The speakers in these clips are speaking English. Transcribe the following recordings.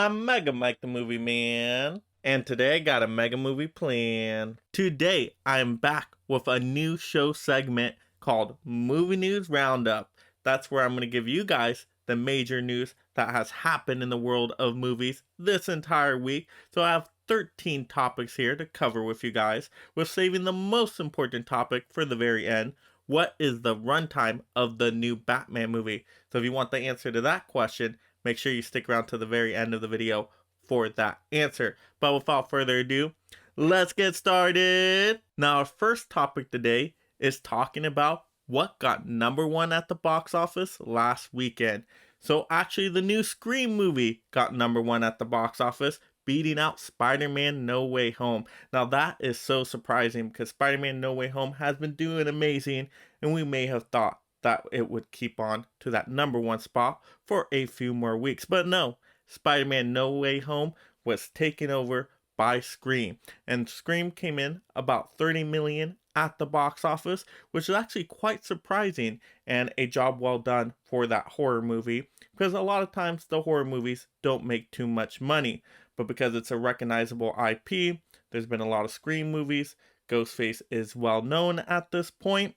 I'm Mega Mike the Movie Man, and today I got a mega movie plan. Today I'm back with a new show segment called Movie News Roundup. That's where I'm going to give you guys the major news that has happened in the world of movies this entire week. So I have 13 topics here to cover with you guys, with saving the most important topic for the very end. What is the runtime of the new Batman movie? So if you want the answer to that question, make sure you stick around to the very end of the video for that answer. But without further ado, let's get started. Now, our first topic today is talking about what got #1 at the box office last weekend. So actually, the new Scream movie got #1 at the box office, beating out Spider-Man No Way Home. Now that is so surprising because Spider-Man No Way Home has been doing amazing, and we may have thought that it would keep on to that #1 spot for a few more weeks. But no, Spider-Man No Way Home was taken over by Scream. And Scream came in about 30 million at the box office, which is actually quite surprising and a job well done for that horror movie, because a lot of times the horror movies don't make too much money. But because it's a recognizable IP, there's been a lot of Scream movies. Ghostface is well known at this point,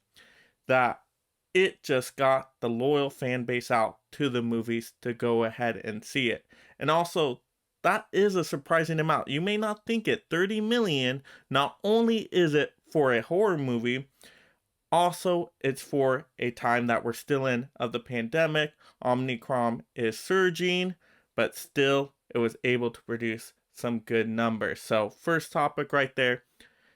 that it just got the loyal fan base out to the movies to go ahead and see it. And also, that is a surprising amount. You may not think it. 30 million, not only is it for a horror movie, also it's for a time that we're still in of the pandemic. Omicron is surging, but still it was able to produce some good numbers. So first topic right there,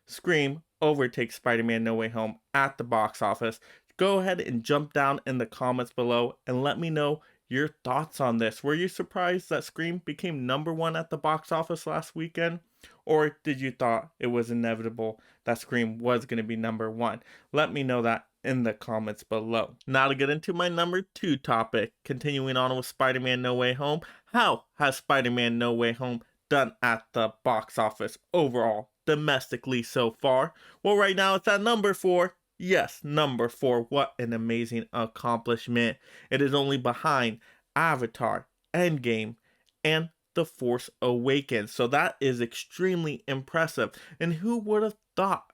Scream overtakes Spider-Man No Way Home at the box office. Go ahead and jump down in the comments below and let me know your thoughts on this. Were you surprised that Scream became #1 at the box office last weekend? Or did you thought it was inevitable that Scream was going to be #1? Let me know that in the comments below. Now to get into my #2 topic, continuing on with Spider-Man No Way Home. How has Spider-Man No Way Home done at the box office overall, domestically so far? Well, right now it's at #4. Yes, #4. What an amazing accomplishment. It is only behind Avatar, Endgame, and The Force Awakens. So that is extremely impressive. And who would have thought?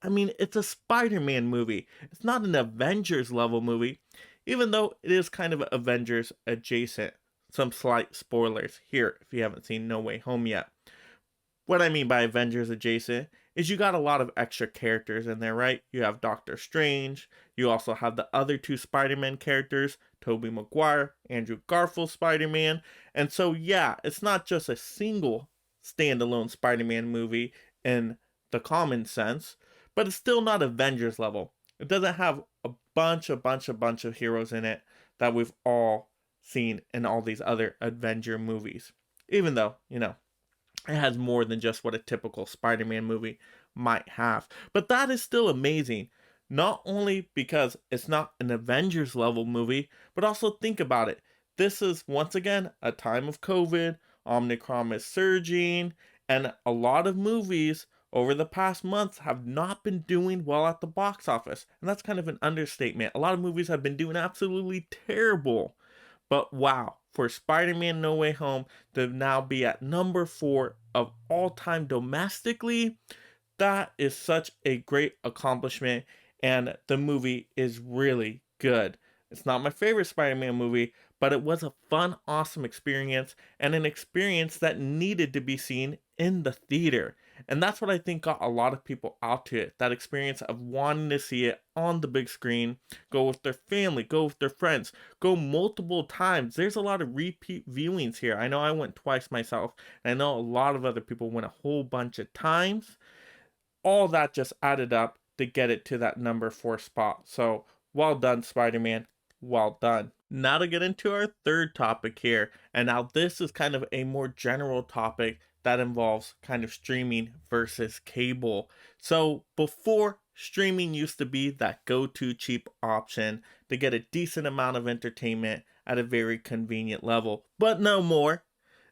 I mean, it's a Spider-Man movie. It's not an Avengers level movie, even though it is kind of Avengers adjacent. Some slight spoilers here if you haven't seen No Way Home yet. What I mean by Avengers adjacent is you got a lot of extra characters in there, right? You have Doctor Strange. You also have the other two Spider-Man characters, Tobey Maguire, Andrew Garfield Spider-Man. And so, yeah, it's not just a single standalone Spider-Man movie in the common sense, but it's still not Avengers level. It doesn't have a bunch of heroes in it that we've all seen in all these other Avenger movies. Even though, it has more than just what a typical Spider-Man movie might have. But that is still amazing. Not only because it's not an Avengers level movie, but also think about it. This is, once again, a time of COVID. Omicron is surging. And a lot of movies over the past months have not been doing well at the box office. And that's kind of an understatement. A lot of movies have been doing absolutely terrible. But wow, for Spider-Man No Way Home to now be at #4 of all time domestically, that is such a great accomplishment, and the movie is really good. It's not my favorite Spider-Man movie, but it was a fun, awesome experience, and an experience that needed to be seen in the theater. And that's what I think got a lot of people out to it. That experience of wanting to see it on the big screen, go with their family, go with their friends, go multiple times. There's a lot of repeat viewings here. I know I went twice myself, and I know a lot of other people went a whole bunch of times. All that just added up to get it to that #4 spot. So well done, Spider-Man. Well done. Now to get into our third topic here. And now this is kind of a more general topic that involves kind of streaming versus cable. So before, streaming used to be that go-to cheap option to get a decent amount of entertainment at a very convenient level. But no more.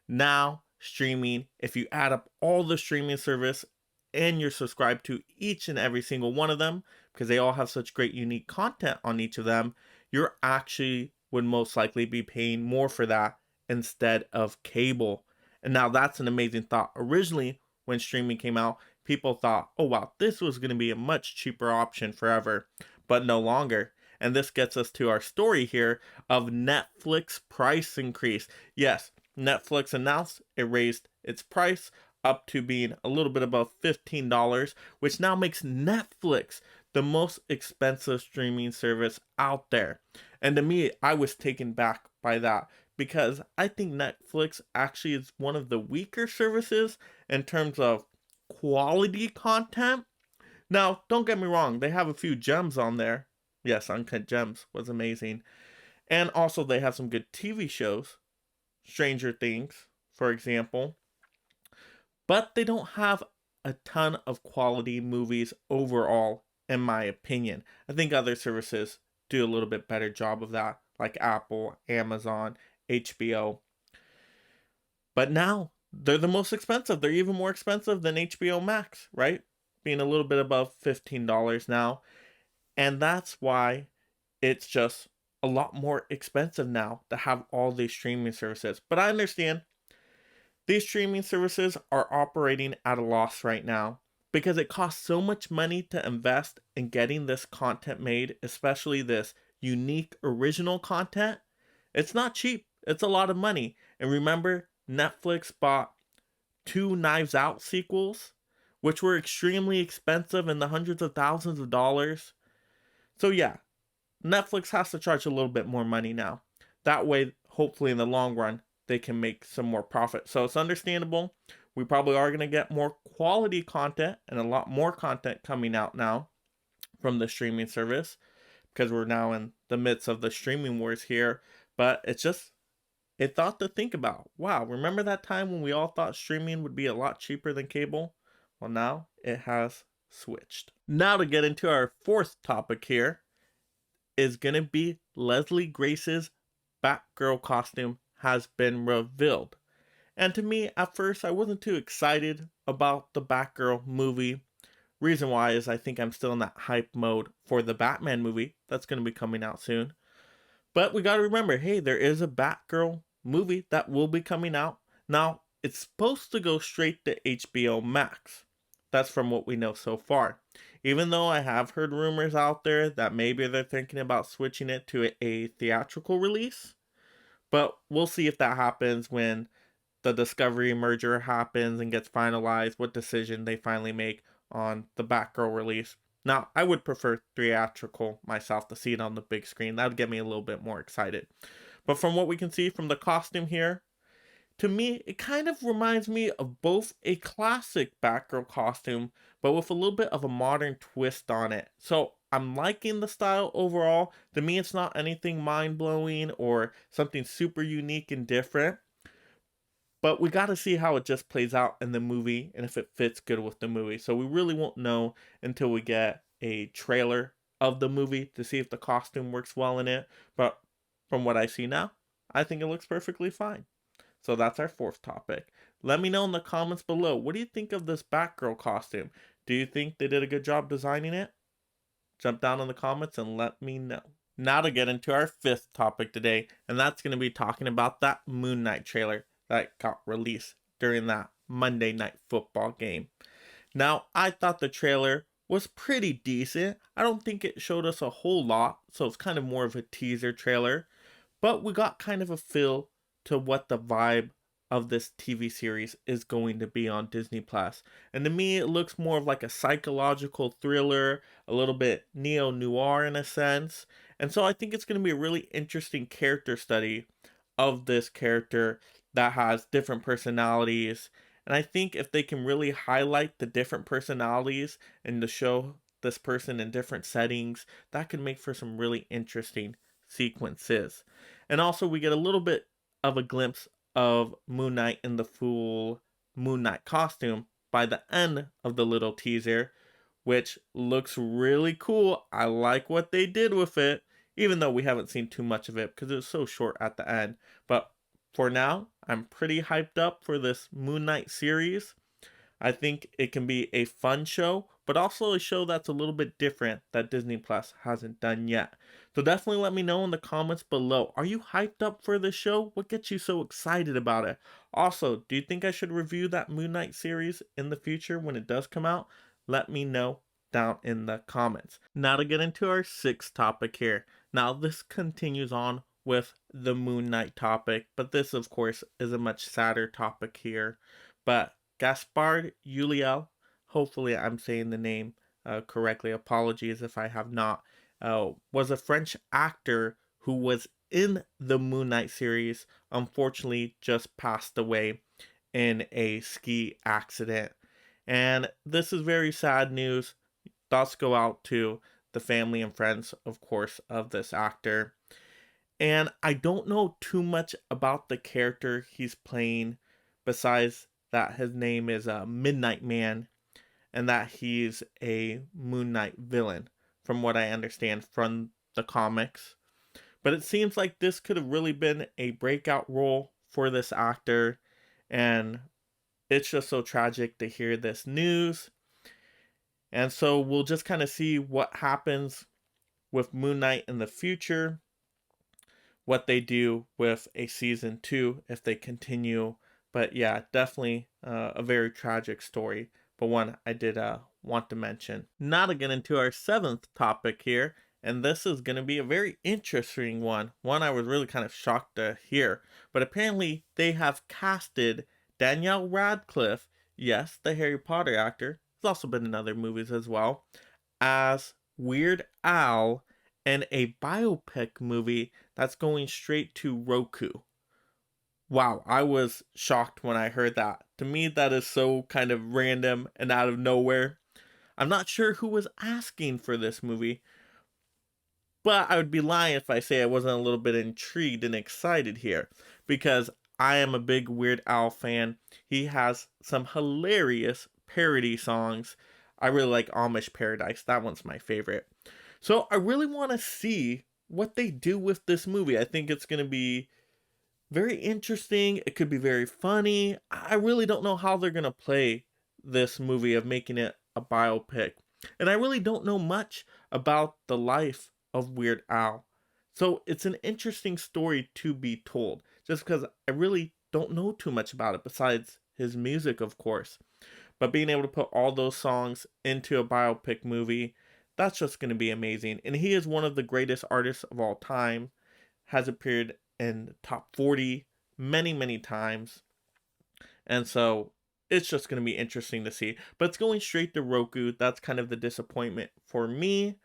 Now, streaming, if you add up all the streaming service and you're subscribed to each and every single one of them, because they all have such great unique content on each of them, you're actually would most likely be paying more for that instead of cable. And now that's an amazing thought. Originally, when streaming came out, people thought, oh wow, this was going to be a much cheaper option forever, but no longer. And this gets us to our story here of Netflix price increase. Yes, Netflix announced it raised its price up to being a little bit above $15, which now makes Netflix the most expensive streaming service out there. And to me, I was taken back by that because I think Netflix actually is one of the weaker services in terms of quality content. Now, don't get me wrong, they have a few gems on there. Yes, Uncut Gems was amazing. And also, they have some good TV shows. Stranger Things, for example. But they don't have a ton of quality movies overall, in my opinion. I think other services do a little bit better job of that, like Apple, Amazon, HBO. But now, they're the most expensive. They're even more expensive than HBO Max, right? Being a little bit above $15 now. And that's why it's just a lot more expensive now to have all these streaming services. But I understand these streaming services are operating at a loss right now because it costs so much money to invest in getting this content made, especially this unique original content. It's not cheap. It's a lot of money. And remember, Netflix bought 2 Knives Out sequels, which were extremely expensive in the hundreds of thousands of dollars. So yeah, Netflix has to charge a little bit more money now. That way, hopefully in the long run, they can make some more profit. So it's understandable. We probably are going to get more quality content and a lot more content coming out now from the streaming service because we're now in the midst of the streaming wars here. But it's just a thought to think about. Wow, remember that time when we all thought streaming would be a lot cheaper than cable? Well, now it has switched. Now to get into our fourth topic here is going to be Leslie Grace's Batgirl costume has been revealed. And to me, at first, I wasn't too excited about the Batgirl movie. Reason why is I think I'm still in that hype mode for the Batman movie that's going to be coming out soon. But we got to remember, hey, there is a Batgirl movie that will be coming out. Now, it's supposed to go straight to HBO Max. That's from what we know so far. Even though I have heard rumors out there that maybe they're thinking about switching it to a theatrical release. But we'll see if that happens when the Discovery merger happens and gets finalized, what decision they finally make on the Batgirl release. Now, I would prefer theatrical myself to see it on the big screen. That would get me a little bit more excited. But from what we can see from the costume here, to me, it kind of reminds me of both a classic Batgirl costume, but with a little bit of a modern twist on it. So I'm liking the style overall. To me, it's not anything mind-blowing or something super unique and different. But we got to see how it just plays out in the movie and if it fits good with the movie. So we really won't know until we get a trailer of the movie to see if the costume works well in it. But from what I see now, I think it looks perfectly fine. So that's our fourth topic. Let me know in the comments below. What do you think of this Batgirl costume? Do you think they did a good job designing it? Jump down in the comments and let me know. Now to get into our fifth topic today, and that's going to be talking about that Moon Knight trailer that got released during that Monday Night Football game. Now, I thought the trailer was pretty decent. I don't think it showed us a whole lot, so it's kind of more of a teaser trailer. But we got kind of a feel to what the vibe of this TV series is going to be on Disney Plus. And to me, it looks more of like a psychological thriller, a little bit neo-noir in a sense. And so I think it's going to be a really interesting character study of this character that has different personalities. And I think if they can really highlight the different personalities and to show this person in different settings, that could make for some really interesting sequences. And also we get a little bit of a glimpse of Moon Knight in the full Moon Knight costume by the end of the little teaser, which looks really cool. I like what they did with it, even though we haven't seen too much of it because it was so short at the end. But for now, I'm pretty hyped up for this Moon Knight series. I think it can be a fun show, but also a show that's a little bit different that Disney Plus hasn't done yet. So definitely let me know in the comments below. Are you hyped up for this show? What gets you so excited about it? Also, do you think I should review that Moon Knight series in the future when it does come out? Let me know down in the comments. Now to get into our sixth topic here. Now this continues on with the Moon Knight topic, but this of course is a much sadder topic here. But Gaspard Julio, hopefully I'm saying the name correctly, apologies if I have not, was a French actor who was in the Moon Knight series, unfortunately just passed away in a ski accident. And this is very sad news. Thoughts go out to the family and friends, of course, of this actor. And I don't know too much about the character he's playing, besides that his name is Midnight Man and that he's a Moon Knight villain, from what I understand from the comics. But it seems like this could have really been a breakout role for this actor, and it's just so tragic to hear this news. And so we'll just kind of see what happens with Moon Knight in the future, what they do with a season 2 if they continue. But yeah, definitely a very tragic story, but one I did want to mention. Now to get into our seventh topic here, and this is going to be a very interesting one I was really kind of shocked to hear. But apparently they have casted Danielle Radcliffe, yes, the Harry Potter actor, he's also been in other movies as well, as Weird Al in a biopic movie that's going straight to Roku. Wow, I was shocked when I heard that. To me, that is so kind of random and out of nowhere. I'm not sure who was asking for this movie, but I would be lying if I say I wasn't a little bit intrigued and excited here, because I am a big Weird Al fan. He has some hilarious parody songs. I really like Amish Paradise. That one's my favorite. So I really want to see what they do with this movie. I think it's going to be very interesting. It could be very funny. I really don't know how they're going to play this movie of making it a biopic. And I really don't know much about the life of Weird Al. So it's an interesting story to be told, just because I really don't know too much about it besides his music, of course. But being able to put all those songs into a biopic movie, that's just going to be amazing. And he is one of the greatest artists of all time, has appeared in top 40 many, many times. And so it's just going to be interesting to see. But it's going straight to Roku. That's kind of the disappointment for me.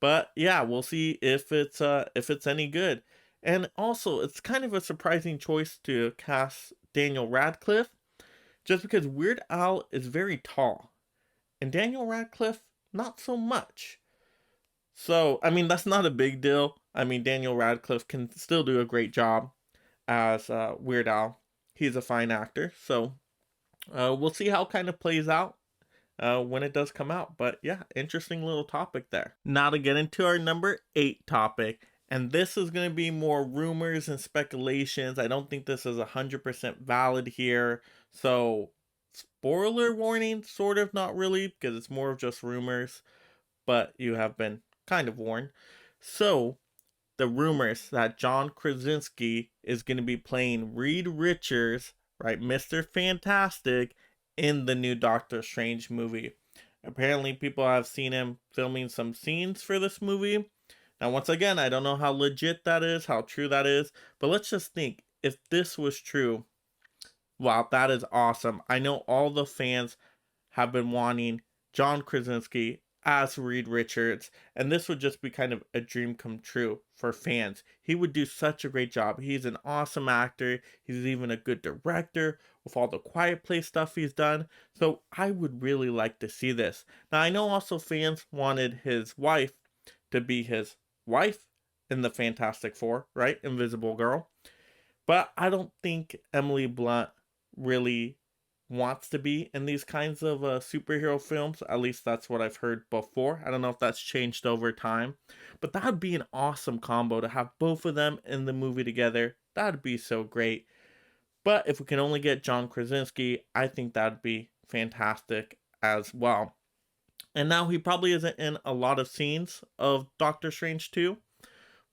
But yeah, we'll see if it's any good. And also, it's kind of a surprising choice to cast Daniel Radcliffe, just because Weird Al is very tall, and Daniel Radcliffe not so much. So, I mean, that's not a big deal. I mean, Daniel Radcliffe can still do a great job as Weird Al. He's a fine actor. So, we'll see how it kind of plays out when it does come out. But yeah, interesting little topic there. Now to get into our number 8 topic. And this is going to be more rumors and speculations. I don't think this is 100% valid here. So, spoiler warning, sort of, not really, because it's more of just rumors. But you have been kind of warned. So, the rumors that John Krasinski is going to be playing Reed Richards, right, Mr. Fantastic, in the new Doctor Strange movie. Apparently, people have seen him filming some scenes for this movie. Now, once again, I don't know how legit that is, how true that is, but let's just think, if this was true, wow, that is awesome. I know all the fans have been wanting John Krasinski as Reed Richards, and this would just be kind of a dream come true for fans. He would do such a great job. He's an awesome actor. He's even a good director with all the Quiet Place stuff he's done. So I would really like to see this. Now, I know also fans wanted his wife to be his wife in the Fantastic Four, right? Invisible Girl. But I don't think Emily Blunt really wants to be in these kinds of superhero films. At least that's what I've heard before. I don't know if that's changed over time. But that would be an awesome combo to have both of them in the movie together. That would be so great. But if we can only get John Krasinski, I think that would be fantastic as well. And now he probably isn't in a lot of scenes of Doctor Strange 2,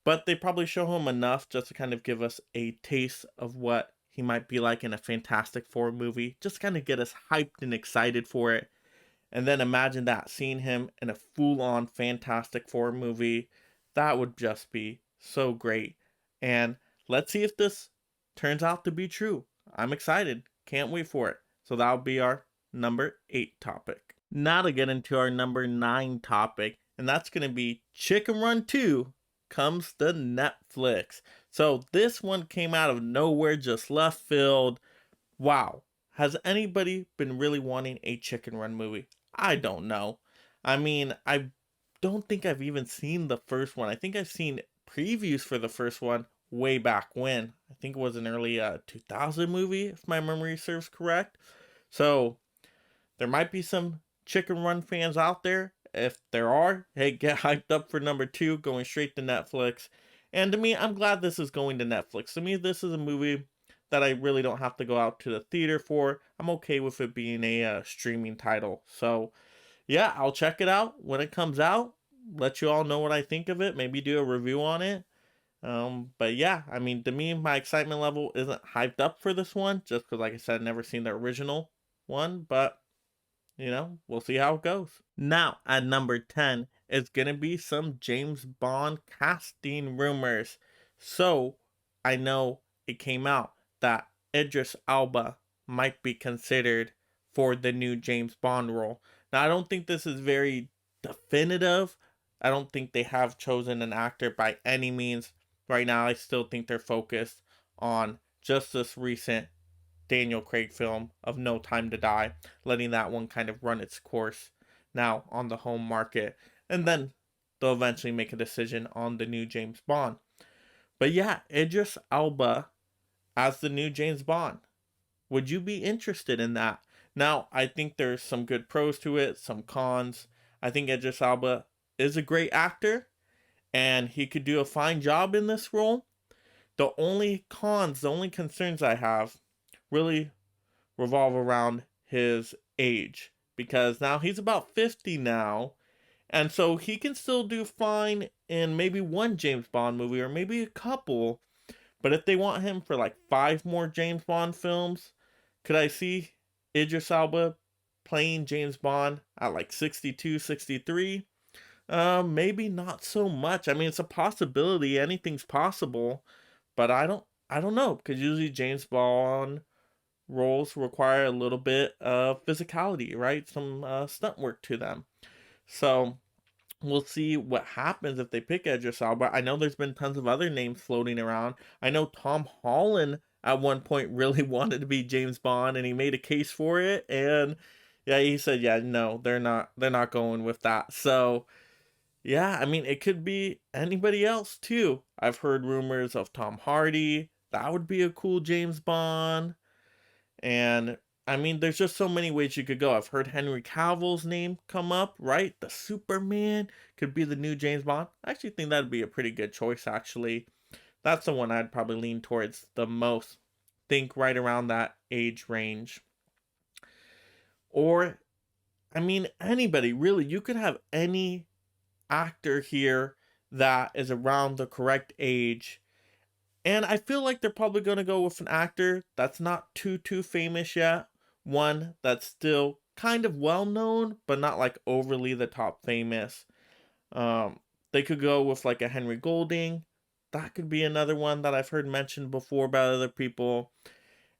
but they probably show him enough just to kind of give us a taste of what he might be like in a Fantastic Four movie, just kind of get us hyped and excited for it. And then imagine that, seeing him in a full-on Fantastic Four movie. That would just be so great. And let's see if this turns out to be true. I'm excited. Can't wait for it. So that'll be our number 8 topic. Now to get into our number 9 topic, and that's going to be Chicken Run 2 comes to Netflix. So this one came out of nowhere, just left field. Wow. Has anybody been really wanting a Chicken Run movie? I don't know. I mean, I don't think I've even seen the first one. I think I've seen previews for the first one way back when. I think it was an early 2000 movie, if my memory serves correct. So there might be some Chicken Run fans out there. If there are, hey, get hyped up for number 2, going straight to Netflix. And to me, I'm glad this is going to Netflix. To me, this is a movie that I really don't have to go out to the theater for. I'm okay with it being a streaming title. So, yeah, I'll check it out when it comes out. Let you all know what I think of it. Maybe do a review on it. But yeah, I mean, to me, my excitement level isn't hyped up for this one, just because, like I said, I've never seen the original one. But we'll see how it goes. Now, at number 10 is going to be some James Bond casting rumors. So, I know it came out that Idris Elba might be considered for the new James Bond role. Now, I don't think this is very definitive. I don't think they have chosen an actor by any means. Right now, I still think they're focused on just this recent Daniel Craig film of No Time to Die, letting that one kind of run its course now on the home market, and then they'll eventually make a decision on the new James Bond. But yeah, Idris Elba as the new James Bond. Would you be interested in that? Now, I think there's some good pros to it, some cons. I think Idris Elba is a great actor, and he could do a fine job in this role. The only concerns I have really revolve around his age, because now he's about 50 now, and so he can still do fine in maybe one James Bond movie or maybe a couple, but if they want him for like 5 more James Bond films, could I see Idris Elba playing James Bond at like 62, 63? Maybe not so much. I mean, it's a possibility, anything's possible, but I don't know, because usually James Bond roles require a little bit of physicality, right? Some stunt work to them. So we'll see what happens if they pick Idris Elba. I know there's been tons of other names floating around. I know Tom Holland at one point really wanted to be James Bond, and he made a case for it. And yeah, he said, yeah, no, they're not going with that. So yeah, I mean, it could be anybody else too. I've heard rumors of Tom Hardy. That would be a cool James Bond. And I mean, there's just so many ways you could go. I've heard Henry Cavill's name come up, right? The Superman could be the new James Bond. I actually think that'd be a pretty good choice, actually. That's the one I'd probably lean towards the most. Think right around that age range. Or, I mean, anybody, really. You could have any actor here that is around the correct age. And I feel like they're probably going to go with an actor that's not too famous yet. One that's still kind of well known, but not like overly the top famous. They could go with like a Henry Golding. That could be another one that I've heard mentioned before by other people.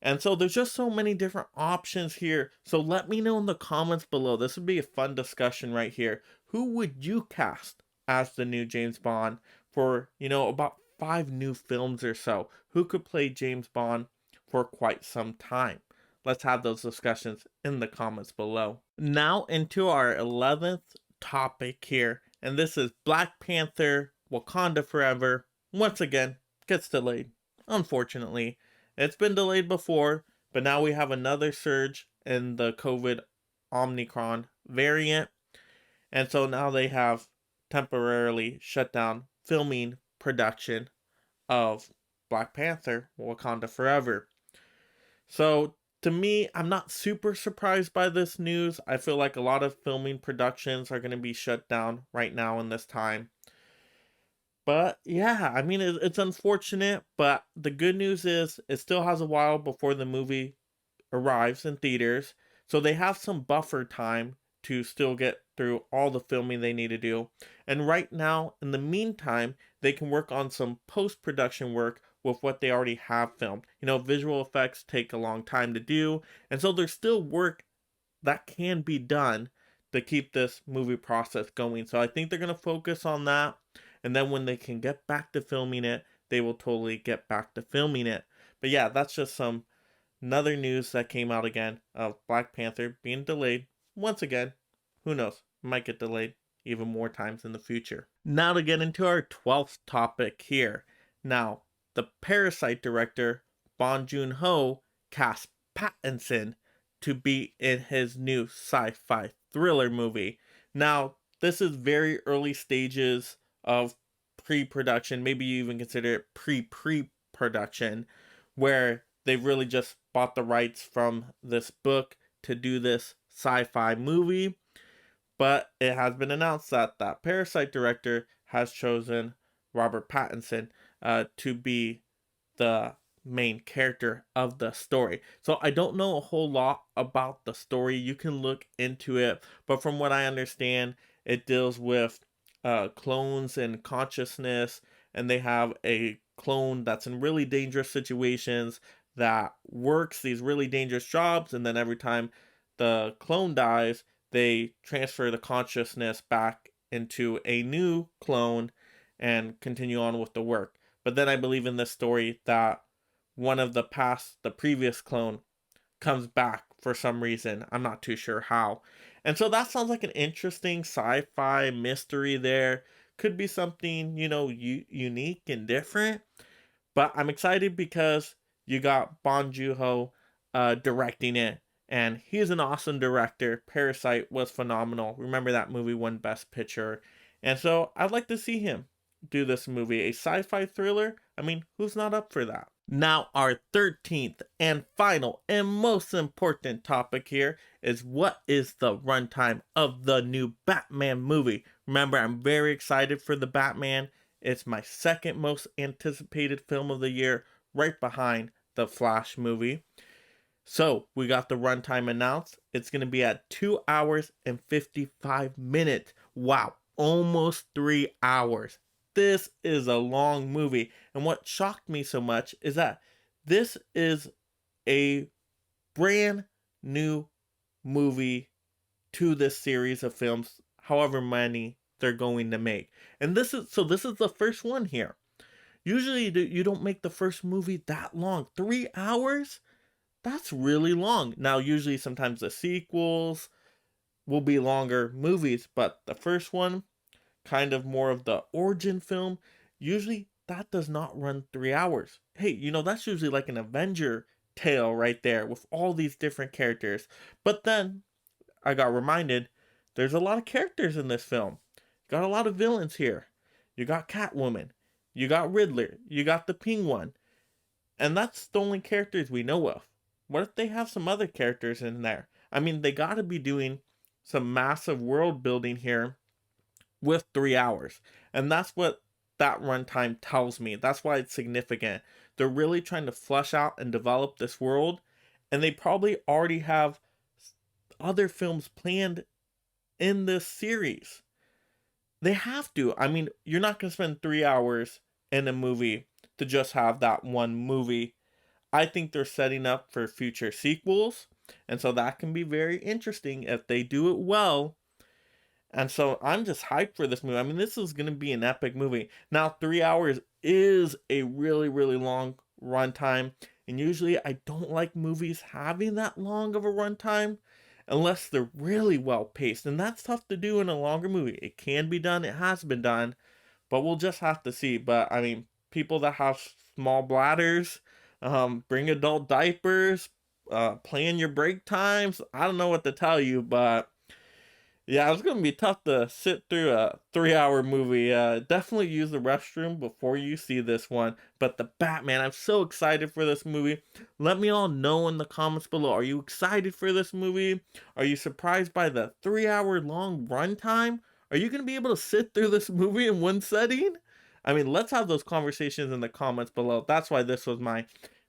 And so there's just so many different options here. So let me know in the comments below. This would be a fun discussion right here. Who would you cast as the new James Bond for, about 5 new films or so? Who could play James Bond for quite some time? Let's have those discussions in the comments below. Now into our 11th topic here, and this is Black Panther Wakanda Forever. Once again, gets delayed, unfortunately. It's been delayed before, but now we have another surge in the COVID Omicron variant. And so now they have temporarily shut down filming production of Black Panther Wakanda Forever. So To me, I'm not super surprised by this news. I feel like a lot of filming productions are going to be shut down right now in this time. But yeah, I mean, it's unfortunate, but the good news is it still has a while before the movie arrives in theaters. So they have some buffer time to still get through all the filming they need to do. And right now, in the meantime, they can work on some post production work with what they already have filmed. Visual effects take a long time to do. And so there's still work that can be done to keep this movie process going. So I think they're going to focus on that. And then when they can get back to filming it, they will totally get back to filming it. But yeah, that's just some another news that came out again of Black Panther being delayed once again. Who knows? Might get delayed even more times in the future. Now to get into our 12th topic here. Now, the Parasite director Bong Joon-ho cast Pattinson to be in his new sci-fi thriller movie. Now, this is very early stages of pre-production, maybe you even consider it pre-production, where they've really just bought the rights from this book to do this sci-fi movie. But it has been announced that that Parasite director has chosen Robert Pattinson to be the main character of the story. So I don't know a whole lot about the story. You can look into it, but from what I understand, it deals with clones and consciousness, and they have a clone that's in really dangerous situations that works these really dangerous jobs, and then every time the clone dies, they transfer the consciousness back into a new clone and continue on with the work. But then I believe in this story that one of the previous clone comes back for some reason. I'm not too sure how. And so that sounds like an interesting sci-fi mystery there. Could be something, unique and different. But I'm excited because you got Bong Joon-ho directing it. And he's an awesome director. Parasite was phenomenal. Remember that movie won Best Picture. And so I'd like to see him do this movie. A sci-fi thriller? I mean, who's not up for that? Now, our 13th and final and most important topic here is what is the runtime of the new Batman movie? Remember, I'm very excited for the Batman. It's my second most anticipated film of the year, right behind the Flash movie. So, we got the runtime announced. It's going to be at 2 hours and 55 minutes. Wow, almost 3 hours. This is a long movie. And what shocked me so much is that this is a brand new movie to this series of films, however many they're going to make. And this is the first one here. Usually you don't make the first movie that long. 3 hours? That's really long. Now, usually sometimes the sequels will be longer movies, but the first one, kind of more of the origin film, usually that does not run 3 hours. Hey, that's usually like an Avenger tale right there with all these different characters. But then I got reminded there's a lot of characters in this film. Got a lot of villains here. You got Catwoman, you got Riddler, you got the Penguin, and that's the only characters we know of. What if they have some other characters in there? I mean, they got to be doing some massive world building here with 3 hours. And that's what that runtime tells me. That's why it's significant. They're really trying to flesh out and develop this world, and they probably already have other films planned in this series. They have to. I mean, you're not going to spend 3 hours in a movie to just have that one movie. I think they're setting up for future sequels, and so that can be very interesting if they do it well. And so I'm just hyped for this movie. I mean, this is going to be an epic movie. Now, 3 hours is a really, really long runtime. And usually I don't like movies having that long of a runtime unless they're really well paced. And that's tough to do in a longer movie. It can be done. It has been done. But we'll just have to see. But, I mean, people that have small bladders, bring adult diapers, plan your break times. I don't know what to tell you, but Yeah, it's gonna be tough to sit through a 3-hour movie. Definitely use the restroom before you see this one. But the Batman, I'm so excited for this movie. Let me all know in the comments below. Are you excited for this movie? Are you surprised by the 3-hour long runtime? Are you gonna be able to sit through this movie in one setting? I mean, let's have those conversations in the comments below. That's why this was my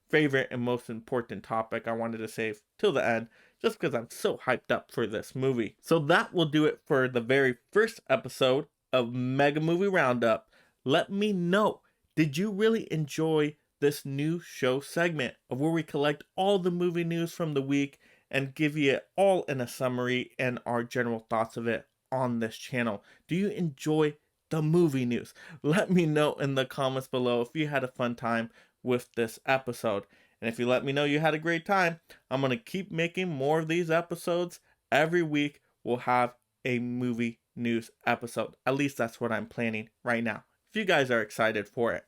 favorite and most important topic I wanted to save till the end, just because I'm so hyped up for this movie. So that will do it for the very first episode of Mega Movie Roundup. Let me know, did you really enjoy this new show segment of where we collect all the movie news from the week and give you it all in a summary and our general thoughts of it on this channel? Do you enjoy the movie news? Let me know in the comments below if you had a fun time with this episode. And if you let me know you had a great time, I'm going to keep making more of these episodes. Every week we'll have a movie news episode. At least that's what I'm planning right now, if you guys are excited for it.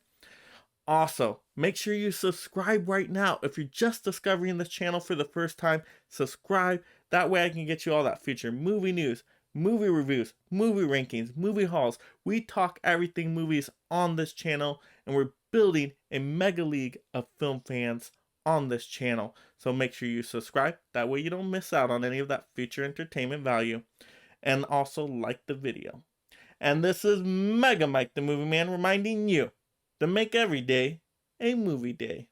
Also, make sure you subscribe right now. If you're just discovering this channel for the first time, subscribe. That way I can get you all that future movie news, movie reviews, movie rankings, movie hauls. We talk everything movies on this channel, and we're building a mega league of film fans on this channel. So make sure you subscribe. That way you don't miss out on any of that future entertainment value. And also like the video. And this is Mega Mike the Movie Man reminding you to make every day a movie day.